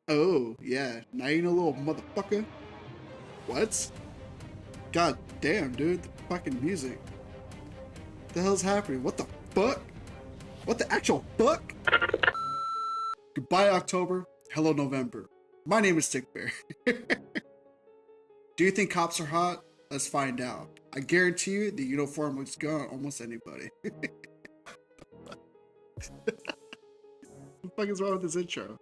Oh, yeah. Now you know, little motherfucker. What? God damn, dude. The fucking music. What the hell's happening? What the fuck? What the actual fuck? Goodbye, October. Hello, November. My name is Stick Bear. Do you think cops are hot? Let's find out. I guarantee you the uniform looks good on almost anybody. What the fuck is wrong with this intro?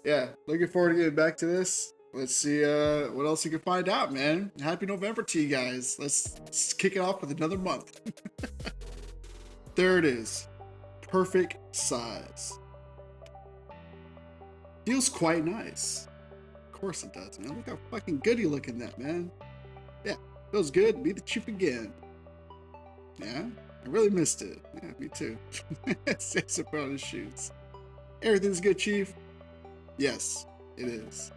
Yeah, looking forward to getting back to this. Let's see what else you can find out, man. Happy November to you guys. Let's kick it off with another month. There it is. Perfect size. Feels quite nice. Of course it does, man. Look how fucking good you look in that, man. Yeah, feels good. Be the chief again. Yeah, I really missed it. Yeah, me too. Samson put on his shoes. Everything's good, chief. Yes, it is.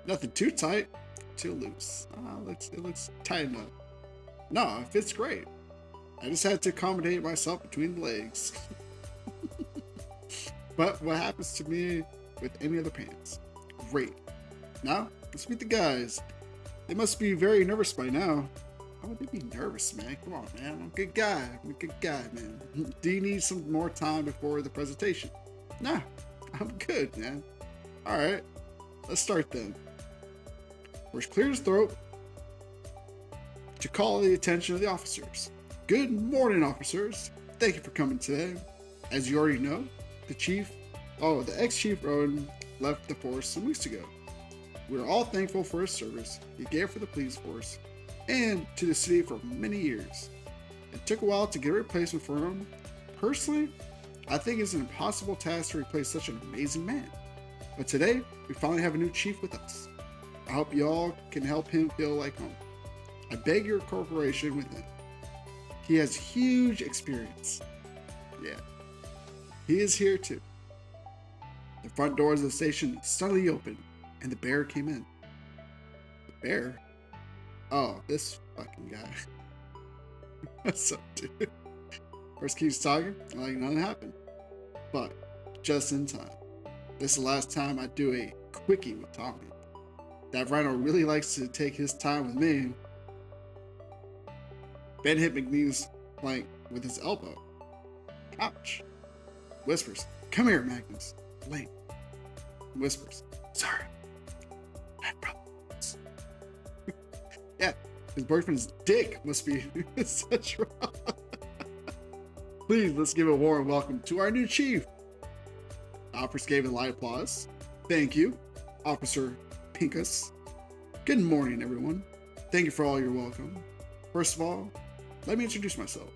Nothing too tight, too loose. It looks tight enough. No, it fits great. I just had to accommodate myself between the legs. But what happens to me with any other pants? Great. Now, let's meet the guys. They must be very nervous by now. Why would they be nervous, man? Come on, man. I'm a good guy. I'm a good guy, man. Do you need some more time before the presentation? Nah, I'm good, man. All right, let's start then. First, clear his throat to call the attention of the officers. Good morning, officers. Thank you for coming today. As you already know, the ex-chief Rowan left the force some weeks ago. We are all thankful for his service he gave for the police force and to the city for many years. It took a while to get a replacement for him. Personally, I think it's an impossible task to replace such an amazing man. But today, we finally have a new chief with us. I hope y'all can help him feel like home. I beg your cooperation with him. He has huge experience. Yeah, he is here too. The front doors of the station suddenly opened, and the bear came in. The bear? Oh, this fucking guy. What's up, dude? First keeps talking, like nothing happened. But just in time. This is the last time I do a quickie with Tommy. That rhino really likes to take his time with me. Ben hit McNeil's flank with his elbow. Ouch. Whispers, come here, Magnus. Late. Whispers, sorry. I had problems. Yeah, his boyfriend's dick must be such wrong. Please, let's give a warm welcome to our new chief. Officers gave a light applause. Thank you, Officer Pinkus. Good morning, everyone. Thank you for all your welcome. First of all, let me introduce myself.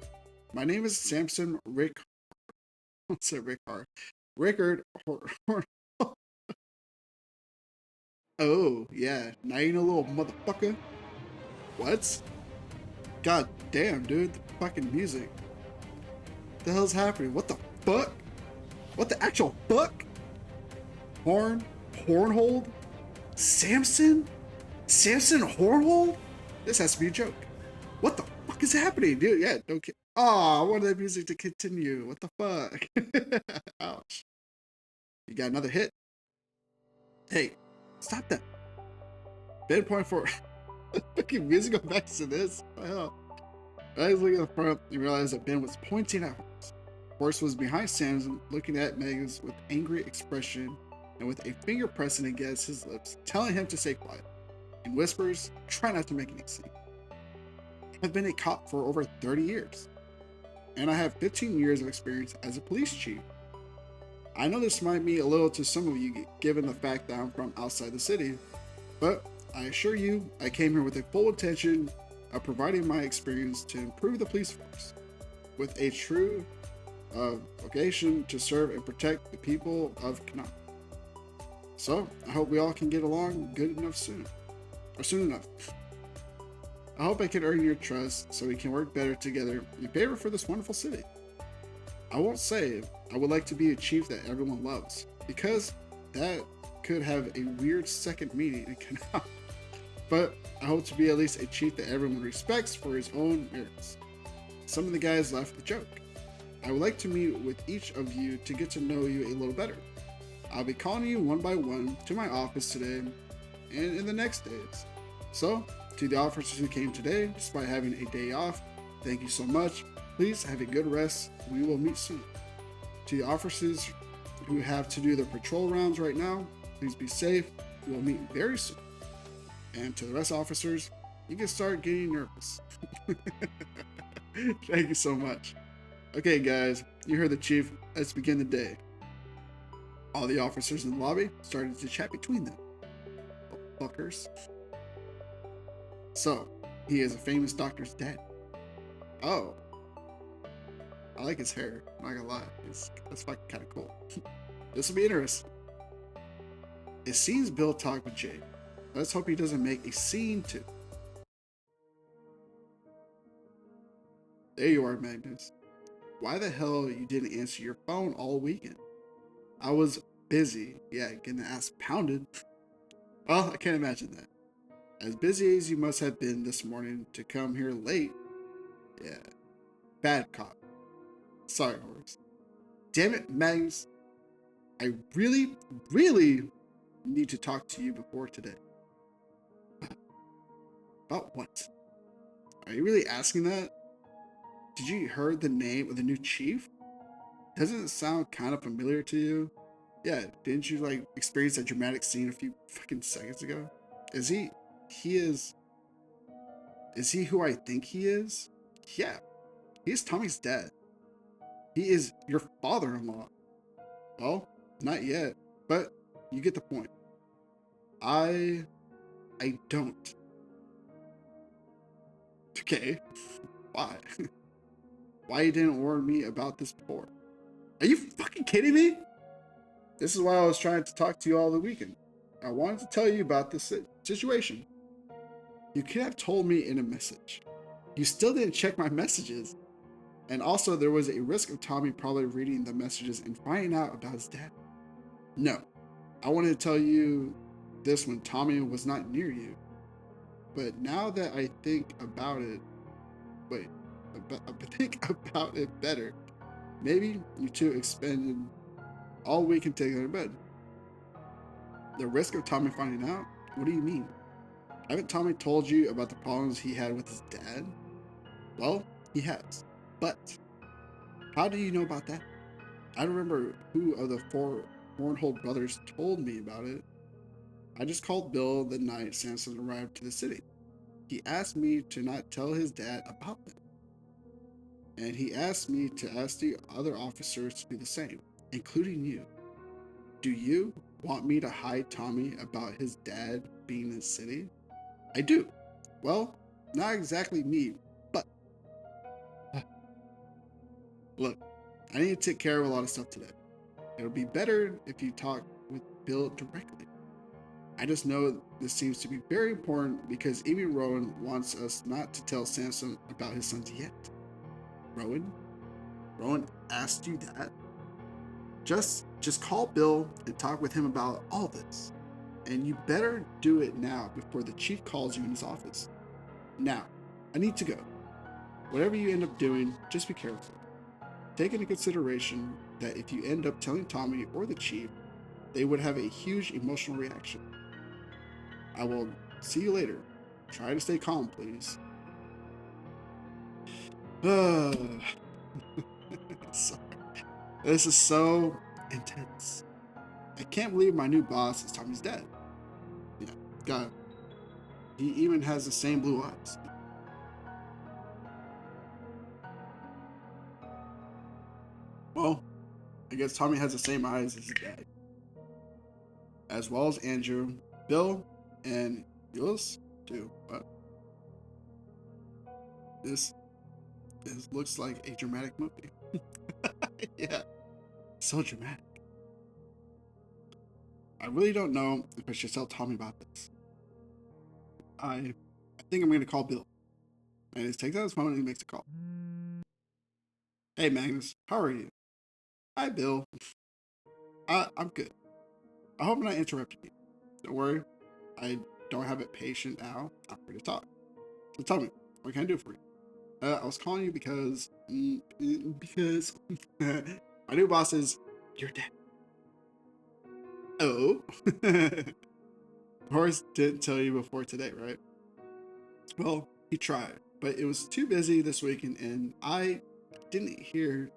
My name is Samson Rick. What's it, Rickard Hornhold. Oh, yeah. Now you know, little motherfucker. What? God damn, dude. The fucking music. What the hell's happening? What the fuck? What the actual fuck? Hornhold? Samson? Samson Hornhold? This has to be a joke. What the fuck is happening, dude? Yeah, don't care. Oh, I wanted that music to continue. What the fuck? Ouch. You got another hit? Hey, stop that. Ben point for fucking music go back to this. What the hell? I was looking at the front and realized that Ben was pointing out. Horse was behind Samson, looking at Megas with angry expression and with a finger pressing against his lips, telling him to stay quiet. In whispers, try not to make any scene. I've been a cop for over 30 years, and I have 15 years of experience as a police chief. I know this might mean a little to some of you given the fact that I'm from outside the city, but I assure you I came here with a full intention of providing my experience to improve the police force, with a true vocation to serve and protect the people of Kinoff. So I hope we all can get along good enough soon enough. I hope I can earn your trust so we can work better together in favor for this wonderful city. I won't say I would like to be a chief that everyone loves, because that could have a weird second meaning in Kinoff. But I hope to be at least a chief that everyone respects for his own merits. Some of the guys laughed at the joke. I would like to meet with each of you to get to know you a little better. I'll be calling you one by one to my office today and in the next days. So, to the officers who came today, despite having a day off, thank you so much. Please have a good rest. We will meet soon. To the officers who have to do their patrol rounds right now, please be safe. We will meet very soon. And to the rest officers, you can start getting nervous. Thank you so much. Okay, guys, you heard the chief. Let's begin the day. All the officers in the lobby started to chat between them. Fuckers. So, he is a famous doctor's dad. Oh. I like his hair. I'm not gonna lie. That's fucking kind of cool. This will be interesting. It seems Bill talked with Jay. Let's hope he doesn't make a scene too. There you are, Magnus. Why the hell you didn't answer your phone all weekend? I was busy. Yeah, getting the ass pounded. Well, I can't imagine that. As busy as you must have been this morning to come here late. Yeah. Bad cop. Sorry, Horace. Damn it, Magnus. I really, really need to talk to you before today. About what? Are you really asking that? Did you hear the name of the new chief? Doesn't it sound kind of familiar to you? Yeah, didn't you like experience that dramatic scene a few fucking seconds ago? Is he who I think he is? Yeah, he is Tommy's dad. He is your father-in-law. Well, not yet, but you get the point. I don't. Okay, why? Why you didn't warn me about this before? Are you fucking kidding me? This is why I was trying to talk to you all the weekend. I wanted to tell you about this situation. You could have told me in a message. You still didn't check my messages. And also, there was a risk of Tommy probably reading the messages and finding out about his dad. No, I wanted to tell you this when Tommy was not near you. But now that I think about it, think about it better. Maybe you two expended all weekend together in bed. The risk of Tommy finding out? What do you mean? Haven't Tommy told you about the problems he had with his dad? Well, he has. But how do you know about that? I don't remember who of the four Hornhold brothers told me about it. I just called Bill the night Samson arrived to the city. He asked me to not tell his dad about them. And he asked me to ask the other officers to do the same, including you. Do you want me to hide Tommy about his dad being in the city? I do. Well, not exactly me, but look, I need to take care of a lot of stuff today. It'll be better if you talk with Bill directly. I just know this seems to be very important because even Rowan wants us not to tell Samson about his sons yet. Rowan? Rowan asked you that? Just call Bill and talk with him about all this. And you better do it now before the chief calls you in his office. Now, I need to go. Whatever you end up doing, just be careful. Take into consideration that if you end up telling Tommy or the chief, they would have a huge emotional reaction. I will see you later. Try to stay calm, please. Sorry. This is so intense. I can't believe my new boss is Tommy's dad. Yeah, God. He even has the same blue eyes. Well, I guess Tommy has the same eyes as his dad. As well as Andrew, Bill, and Ulysses too. But this looks like a dramatic movie. Yeah, so dramatic. I really don't know if I should tell Tommy about this. I think I'm going to call Bill. And he takes out his phone and he makes a call. Hey, Magnus, how are you? Hi, Bill. I'm good. I hope I'm not interrupting you. Don't worry. I don't have it patient now. I'm free to talk. So tell me, what can I do for you? I was calling you because my new boss is your dad. Oh. Horace didn't tell you before today, right? Well, he tried, but it was too busy this weekend, and I didn't hear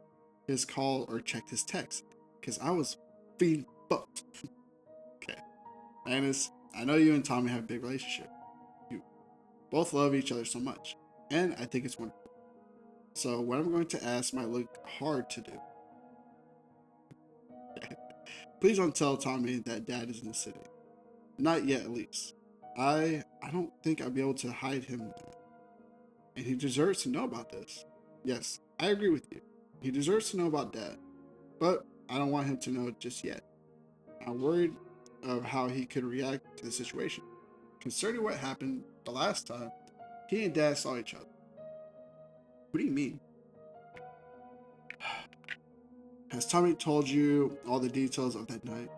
his call or check his text because I was being fucked. Okay, Annis, I know you and Tommy have a big relationship. You both love each other so much, and I think it's wonderful. So, what I'm going to ask might look hard to do. Please don't tell Tommy that Dad is in the city. Not yet, at least. I don't think I'll be able to hide him, and he deserves to know about this. Yes, I agree with you. He deserves to know about Dad, but I don't want him to know just yet. I'm worried of how he could react to the situation. Concerning what happened the last time, he and Dad saw each other. What do you mean? Has Tommy told you all the details of that night?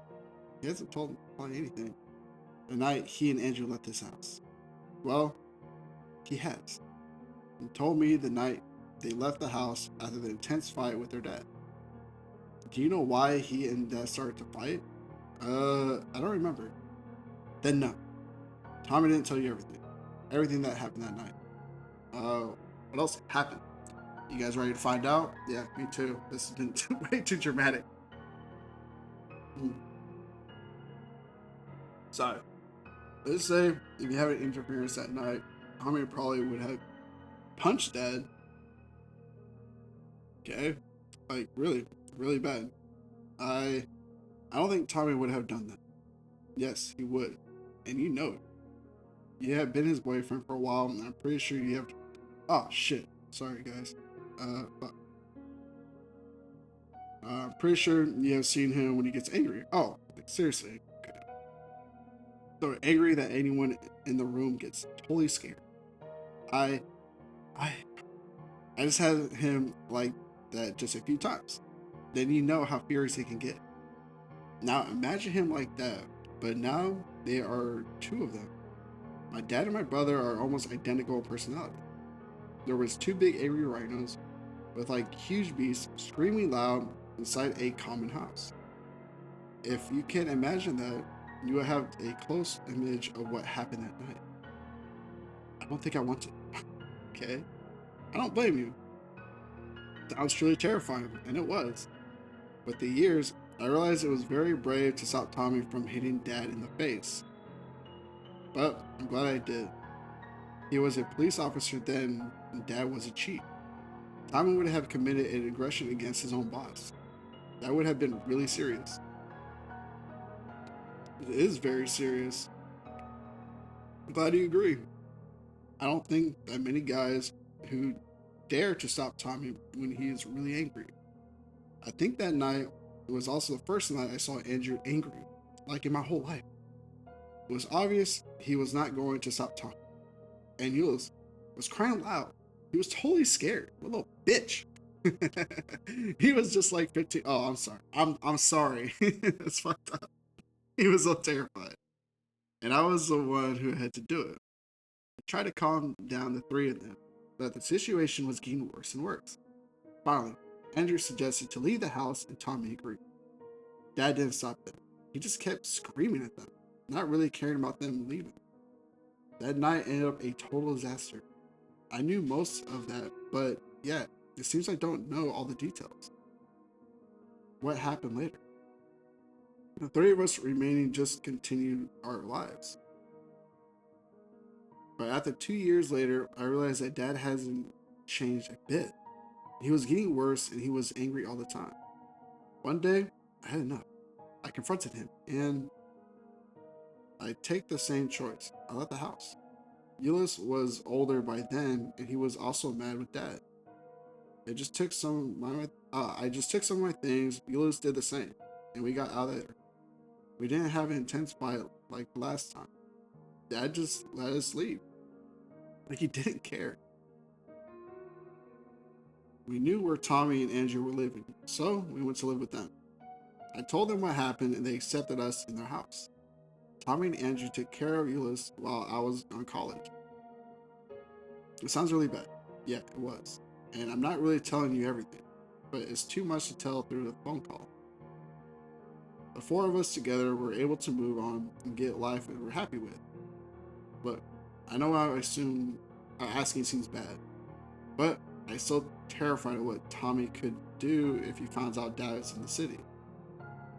He hasn't told me anything. The night he and Andrew left this house. Well, he has. He told me the night they left the house after the intense fight with their dad. Do you know why he and Dad started to fight? I don't remember. Then no. Tommy didn't tell you everything. Everything that happened that night. What else happened? You guys ready to find out? Yeah, me too. This has been way too dramatic. Hmm. So, let's say if you have an interference that night, Tommy probably would have punched Dad. Okay, like really, really bad. I, I don't think Tommy would have done that. Yes, he would, and you know it. You have been his boyfriend for a while, and I'm pretty sure you have. Oh shit! Sorry, guys. But I'm pretty sure you have seen him when he gets angry. Oh, like, seriously. Okay. So angry that anyone in the room gets totally scared. I, I, I just had him like that just a few times. Then you know how furious he can get. Now imagine him like that, but now there are two of them. My dad and my brother are almost identical in personality. There was two big angry rhinos with like huge beasts screaming loud inside a common house. If you can imagine that, you will have a close image of what happened that night. I don't think I want to. Okay? I don't blame you. Sounds truly terrifying, and it was. With the years, I realized it was very brave to stop Tommy from hitting Dad in the face. But I'm glad I did. He was a police officer then, and Dad was a chief. Tommy would have committed an aggression against his own boss. That would have been really serious. It is very serious. I'm glad you agree. I don't think that many guys who dare to stop Tommy when he is really angry. I think that night was also the first night I saw Andrew angry, like in my whole life. It was obvious he was not going to stop Tommy. And Euless was crying loud. He was totally scared. What a little bitch. He was just like 15. Oh, I'm sorry. I'm sorry. It's fucked up. He was so terrified. And I was the one who had to do it. I tried to calm down the three of them, but the situation was getting worse and worse. Finally, Andrew suggested to leave the house and Tommy agreed. Dad didn't stop them. He just kept screaming at them, not really caring about them leaving. That night ended up a total disaster. I knew most of that, but yeah, it seems I don't know all the details. What happened later? The three of us remaining just continued our lives. But after 2 years later, I realized that Dad hasn't changed a bit. He was getting worse and he was angry all the time. One day, I had enough. I confronted him and I take the same choice. I left the house. Euless was older by then and he was also mad with Dad. I just took some of my things. Euless did the same, and we got out of there. We didn't have an intense fight like last time. Dad just let us leave. Like he didn't care. We knew where Tommy and Andrew were living, so we went to live with them. I told them what happened, and they accepted us in their house. Tommy and Andrew took care of Euless while I was on college. It sounds really bad. Yeah, it was. And I'm not really telling you everything, but it's too much to tell through the phone call. The four of us together were able to move on and get life we were happy with. Look, I know I assume asking seems bad, but I'm still terrified of what Tommy could do if he finds out Dad is in the city.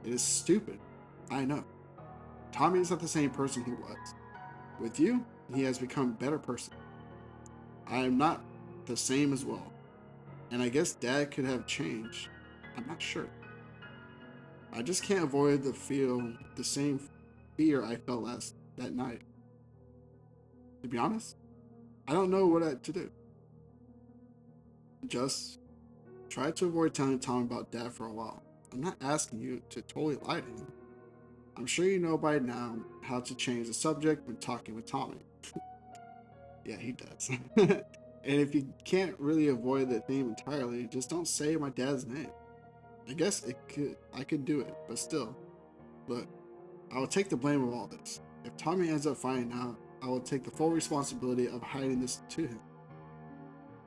It is stupid, I know. Tommy is not the same person he was. With you, he has become a better person. I am not the same as well, and I guess Dad could have changed. I'm not sure. I just can't avoid the same fear I felt that night. To be honest, I don't know what to do. Just try to avoid telling Tom about Dad for a while. I'm not asking you to totally lie to him. I'm sure you know by now how to change the subject when talking with Tommy. Yeah, he does. And if you can't really avoid the theme entirely, just don't say my dad's name. I guess I could do it, but still. Look, I will take the blame of all this. If Tommy ends up finding out, I will take the full responsibility of hiding this to him.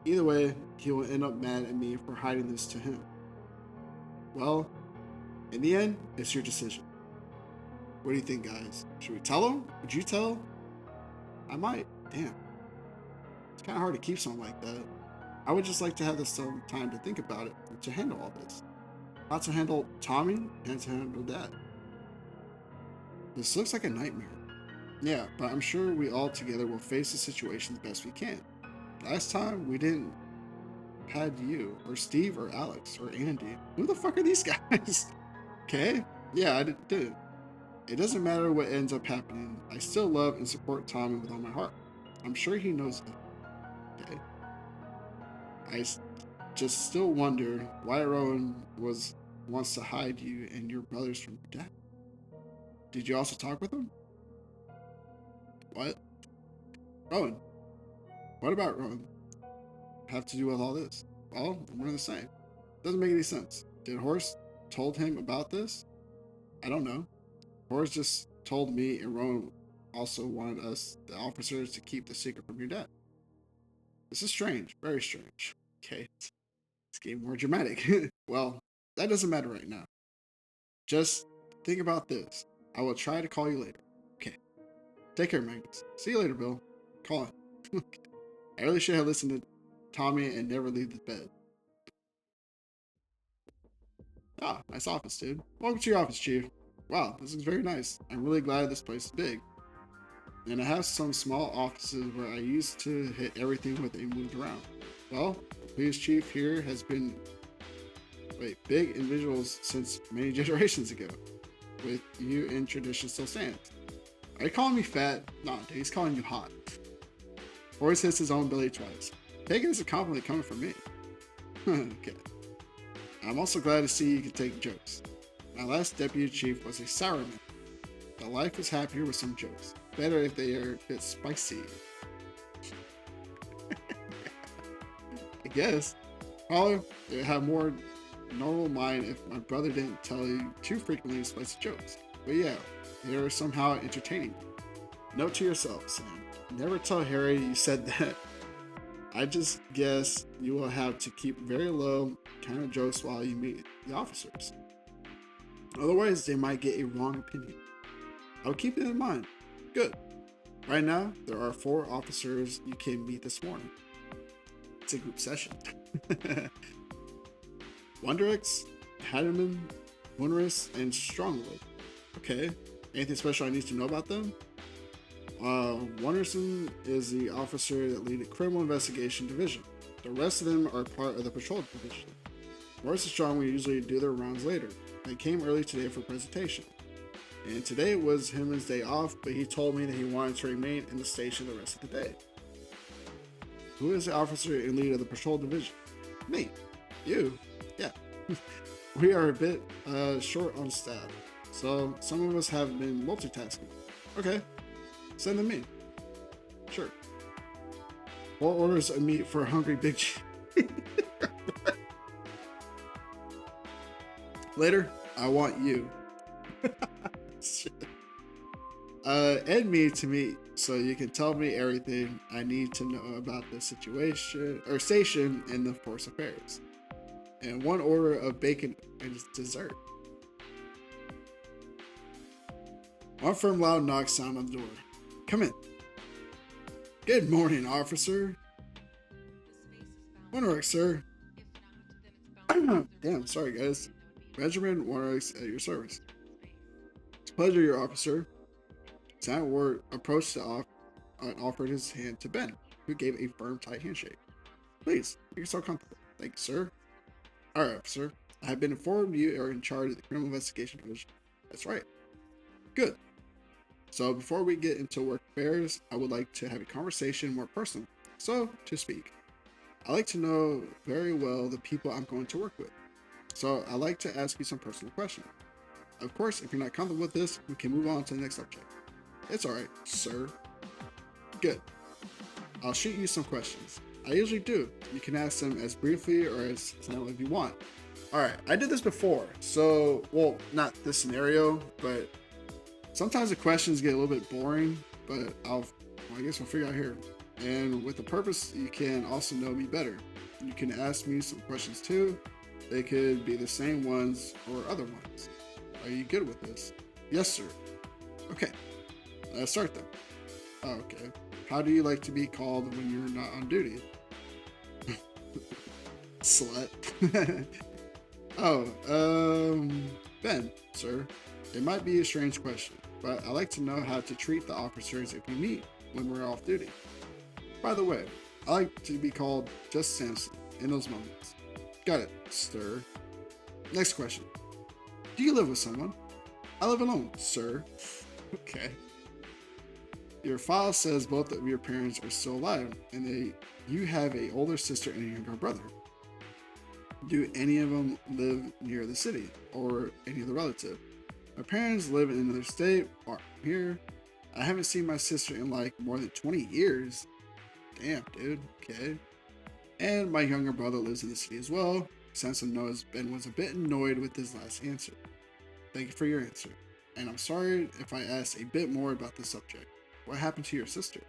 Either way, he will end up mad at me for hiding this to him. Well, in the end, it's your decision. What do you think, guys? Should we tell him? Would you tell? I might. Damn. It's kind of hard to keep something like that. I would just like to have some time to think about it and to handle all this. Not to handle Tommy and to handle Dad. This looks like a nightmare. Yeah, but I'm sure we all together will face the situation the best we can. Last time we didn't had you or Steve or Alex or Andy. Who the fuck are these guys? Okay? Yeah, I did. It doesn't matter what ends up happening. I still love and support Tommy with all my heart. I'm sure he knows that. Okay? I just still wonder why Rowan wants to hide you and your brothers from your dad. Did you also talk with him? What? Rowan. What about Rowan have to do with all this? Well, we're the same. Doesn't make any sense. Did Horace told him about this? I don't know. Horace just told me and Rowan also wanted us, the officers, to keep the secret from your dad. This is strange. Very strange. Okay. It's getting more dramatic. Well, that doesn't matter right now. Just think about this. I will try to call you later. Okay. Take care, Magnus. See you later, Bill. Call it. I really should have listened to Tommy and never leave the bed. Ah, nice office, dude. Welcome to your office, Chief. Wow, this is very nice. I'm really glad this place is big. And I have some small offices where I used to hit everything when they moved around. Well, Police Chief here has been big individuals since many generations ago. With you in tradition still stands. Are you calling me fat? Nah, dude, he's calling you hot. Horace hits his own belly twice. Take it as a compliment coming from me. Okay. I'm also glad to see you can take jokes. My last deputy chief was a sour man. But life is happier with some jokes. Better if they are a bit spicy. I guess. Probably they'd have more normal mind if my brother didn't tell you too frequently spicy jokes. But yeah, they are somehow entertaining. Note to yourself, Sam. Never tell Harry you said that. I just guess you will have to keep very low kind of jokes while you meet the officers. Otherwise, they might get a wrong opinion. I'll keep it in mind. Good. Right now, there are 4 officers you can meet this morning. It's a group session. Wonderix, Hademan, Wunris, and Strongwood. Okay. Anything special I need to know about them? Wonderson is the officer that leads the criminal investigation division. The rest of them are part of the patrol division. Morris and Strongwood usually do their rounds later. They came early today for presentation. And today was his day off, but he told me that he wanted to remain in the station the rest of the day. Who is the officer and lead of the patrol division? Me. You. Yeah. We are a bit short on staff, so some of us have been multitasking. Okay. Send them me. Sure. 4 orders of meat for a hungry big chief. Later, I want you. And me to meet so you can tell me everything I need to know about the situation or station and the force affairs. And 1 order of bacon and dessert. One firm loud knock sound on the door. Come in. Good morning, officer. Monarch, sir. Damn, sorry guys. Benjamin Monarchs at your service. It's a pleasure, your officer. Lieutenant Ward approached the and offered his hand to Ben, who gave a firm, tight handshake. Please, make yourself comfortable. Thank you, sir. Alright, officer. I have been informed you are in charge of the criminal investigation division. That's right. Good. So before we get into work affairs, I would like to have a conversation more personal. So, to speak. I like to know very well the people I'm going to work with. So I'd like to ask you some personal questions. Of course, if you're not comfortable with this, we can move on to the next subject. It's alright, sir. Good. I'll shoot you some questions. I usually do. You can ask them as briefly or as silently as you want. Alright, I did this before. So, well, not this scenario, but sometimes the questions get a little bit boring, but I guess we'll figure out here. And with the purpose, you can also know me better. You can ask me some questions too. They could be the same ones or other ones. Are you good with this? Yes, sir. Okay, let's start then. Okay. How do you like to be called when you're not on duty? Slut. Ben, sir. It might be a strange question, but I like to know how to treat the officers if we meet when we're off duty. By the way, I like to be called just Samson in those moments. Got it, sir. Next question. Do you live with someone? I live alone, sir. Okay. Your file says both of your parents are still alive, and you have an older sister and a younger brother. Do any of them live near the city, or any other relative? My parents live in another state, or here. I haven't seen my sister in like more than 20 years. Damn, dude. Okay. And my younger brother lives in the city as well. Samson knows Ben was a bit annoyed with his last answer. Thank you for your answer. And I'm sorry if I asked a bit more about the subject. What happened to your sister?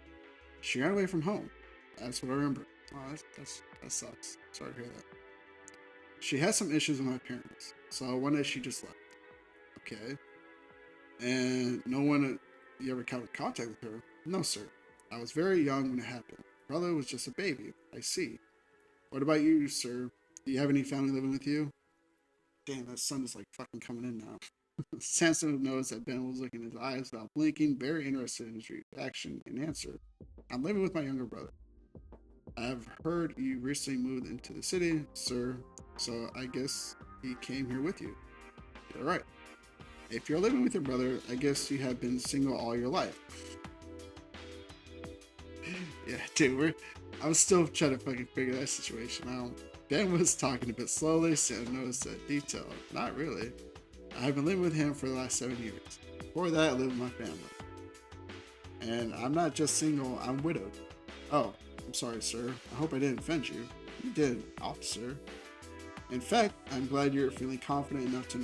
She ran away from home. That's what I remember. Oh, that sucks. Sorry to hear that. She had some issues with my parents, so one day she just left. Okay. And no one, you ever got in contact with her? No, sir. I was very young when it happened. Brother was just a baby. I see. What about you, sir? Do you have any family living with you? Damn, that sun is like fucking coming in now. Samson noticed that Ben was looking in his eyes without blinking, very interested in his reaction and answer. I'm living with my younger brother. I've heard you recently moved into the city, sir, so I guess he came here with you. You're right. If you're living with your brother, I guess you have been single all your life. Yeah, dude, I'm still trying to fucking figure that situation out. Ben was talking a bit slowly, so I noticed that detail. Not really. I've been living with him for the last 7 years. Before that, I lived with my family. And I'm not just single, I'm widowed. Oh, I'm sorry, sir. I hope I didn't offend you. You did, officer. In fact, I'm glad you're feeling confident enough to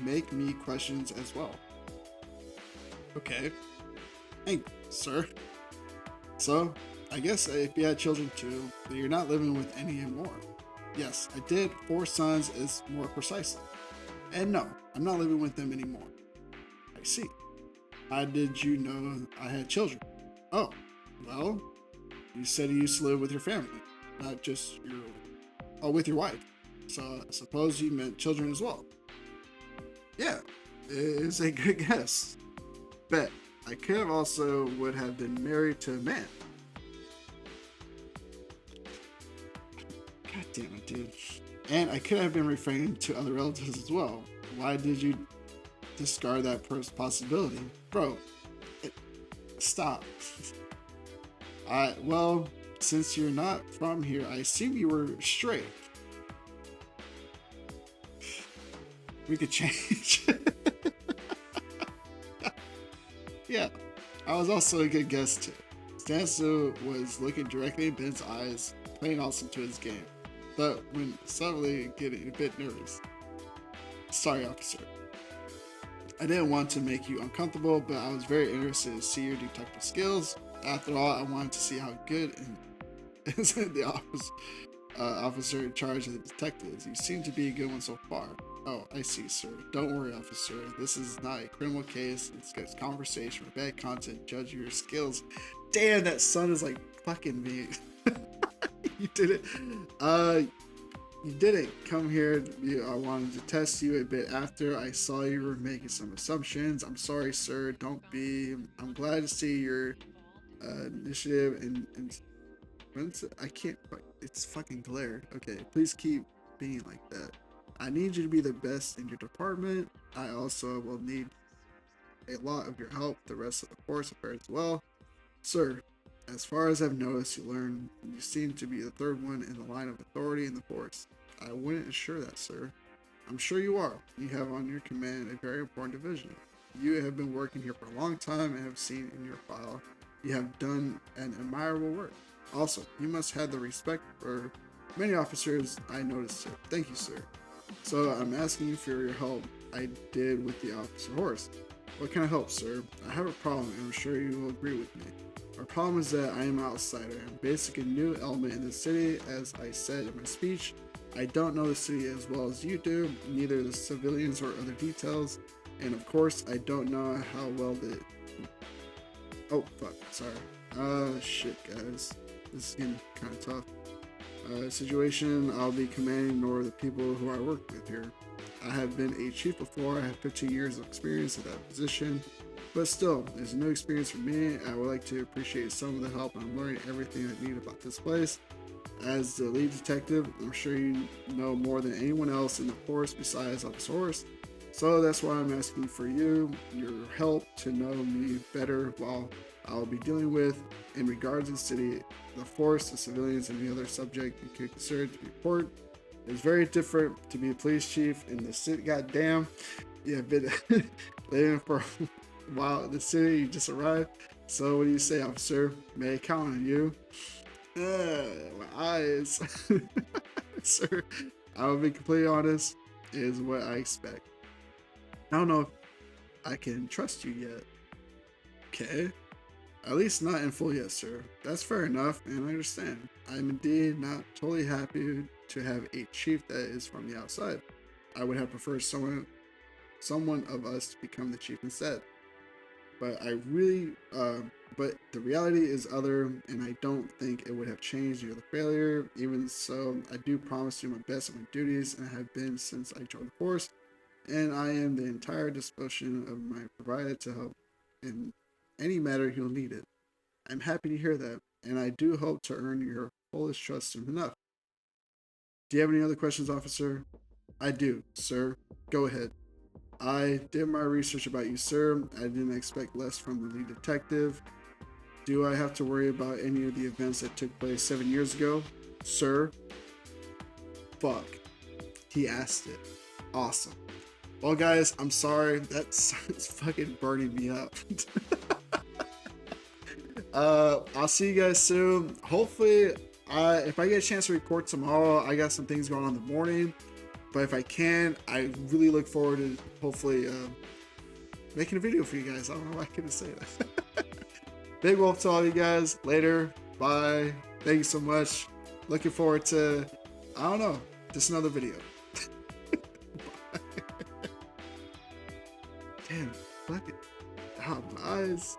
make me questions as well. Okay. Thank you, sir. So, I guess if you had children too, then you're not living with any anymore. Yes, I did. 4 sons is more precisely. And no, I'm not living with them anymore. I see. How did you know I had children? Oh, well, you said you used to live with your family, not just with your wife. So I suppose you meant children as well. Yeah, it's a good guess. Bet. I could have also would have been married to a man. God damn it, dude. And I could have been referring to other relatives as well. Why did you discard that possibility? Bro, stop. Well, since you're not from here, I assume you were straight. We could change. Yeah, I was also a good guess too. Stansu was looking directly in Ben's eyes, playing also to his game, but when suddenly getting a bit nervous. Sorry, officer. I didn't want to make you uncomfortable, but I was very interested to see your detective skills. After all, I wanted to see how good is the officer in charge of the detectives. You seem to be a good one so far. Oh, I see, sir. Don't worry, officer. This is not a criminal case. It's just conversation with bad content. Judge your skills. Damn, that son is like fucking me. You did it. You didn't come here. I wanted to test you a bit after I saw you were making some assumptions. I'm sorry, sir. Don't be. I'm glad to see your initiative and I can't. It's fucking glare. Okay, please keep being like that. I need you to be the best in your department. I also will need a lot of your help. The rest of the force affairs as well, sir. As far as I've noticed, you seem to be the third one in the line of authority in the force. I wouldn't assure that, sir. I'm sure you are. You have on your command a very important division. You have been working here for a long time and have seen in your file you have done an admirable work. Also, you must have the respect for many officers. I noticed it. Thank you, sir. So I'm asking you for your help. I did with the officer horse. What kind of help, sir? I have a problem, and I'm sure you will agree with me. Our problem is that I am an outsider. I'm basically a new element in the city. As I said in my speech, I don't know the city as well as you do, neither the civilians or other details, and of course, I don't know how well the... Oh, fuck, sorry. Shit, guys. This is getting kind of tough. Situation I'll be commanding nor the people who I work with here. I have been a chief before. I have 15 years of experience at that position, but still, it's a new experience for me. I would like to appreciate some of the help. I'm learning everything I need about this place. As the lead detective, I'm sure you know more than anyone else in the force besides Officer Horse. So that's why I'm asking for your help to know me better while I'll be dealing with in regards to the city, the force, the civilians, and the other subject you could consider to be important. It's very different to be a police chief in the city. Goddamn, you have been living for a while in the city. You just arrived. So what do you say, officer? May I count on you? My eyes. Sir, I will be completely honest, is what I expect. I don't know if I can trust you yet. Okay. At least not in full yet, sir. That's fair enough, and I understand. I'm indeed not totally happy to have a chief that is from the outside. I would have preferred someone of us to become the chief instead. But but the reality is other, and I don't think it would have changed due to the failure. Even so, I do promise to do my best at my duties, and I have been since I joined the force, and I am the entire disposition of my provider to help in any matter you'll need it. I'm happy to hear that, and I do hope to earn your fullest trust soon enough. Do you have any other questions, officer? I do, sir. Go ahead. I did my research about you, sir. I didn't expect less from the lead detective. Do I have to worry about any of the events that took place 7 years ago? Sir? Fuck. He asked it. Awesome. Well, guys, I'm sorry. That's fucking burning me up. I'll see you guys soon. Hopefully, if I get a chance to record tomorrow, I got some things going on in the morning. But if I can, I really look forward to hopefully making a video for you guys. I don't know why I couldn't say that. Big Wolf to all you guys. Later. Bye. Thank you so much. Looking forward to, I don't know, just another video. Damn, fuck it. Oh, my eyes.